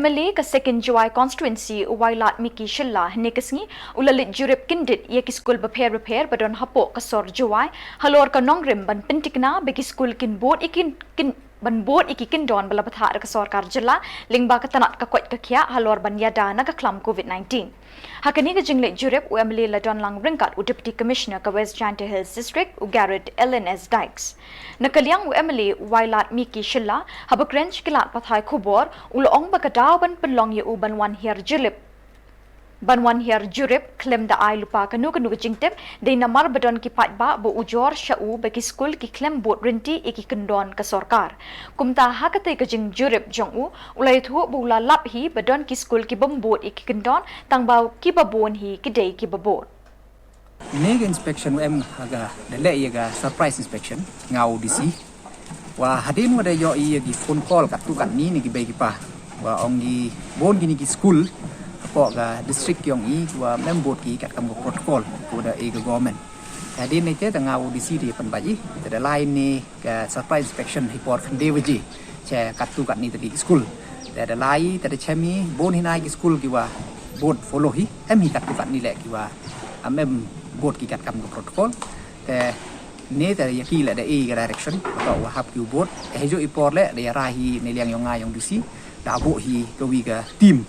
MLA ka second jowai Constituency wailat miki Shillong nekasngi ulalit Jurip kyndit ye ki skul repair badon hapo ka sor jowai halor ka nongrim ban pentikna beki skul kin board ban board iki kindon bala patha ka sarkar jilla lingba ka tanat ka kwat ka khia halor ban yada na ka klam COVID-19 hakani ka jingle Jurip MLA ladon lang ringkat Deputy Commissioner ka West Jante Hills District Garrett LNS Dykes nakaliang MLA wailat miki Shillong habakrench kilat pathai khubor ulong bakadaw ban penlong ye uban wan hier Jurip klem da ai lupa kanu jingtep de namar badon ki patba bo ujor shau bagi skul ki klem bot rinti iki kendon ka sarkar kumta hakate ka jing Jurip jongu ulai thu bula lap hi badon ki skul ki bombot iki kendon tangbau ki babon hi ki dei ki babot Nega inspection em aga dele yaga surprise inspection ngau DC wa hadin wada yo gi phone call kat tu kat ni gi bagi pa wa ongi bon gini gi school ko ga district yong i wa member ki kat kam protocol ko da e government hadin ne te ngau DC di pan baji te line ni ga surprise inspection report kan dewaji che kat tu kat ni te gi school te lai te chemi bon hinai gi school ki wa board follow hi em hi kat tu kat ni le ki wa amem board ki kat kam protocol te ne te yaki la da e direction ko wa hap ki board e jo ipor le de ra hi ne liang yong nga yong DC da bo hi ko wi ga team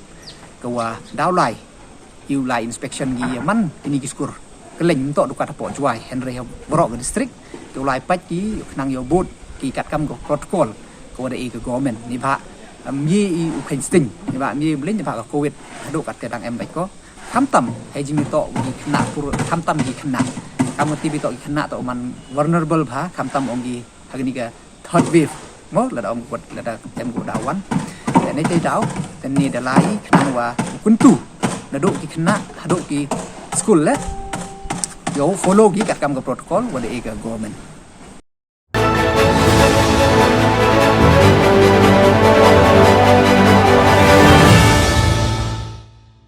ko wa daw lai iu lai inspection gi man ini ki skur keleng to du kat po jowai henry bro ga district ko lai pat ki nang yo board ki kat kam protocol ko da e ko government ni ba mi u khen sting ni ba mi blin ni ba ko covid do kat te dang em bai ko tham hay jimi to gi khna pur tham gi khna kamati bi to gi khna to man vulnerable bha tham ongi hagni ga third wave mo la da wat la da em go dawan te nei te daw te ni da lai khna wa kuntu na do gi khna do gi school le yo follow gi kat kam ga protocol wa de ga government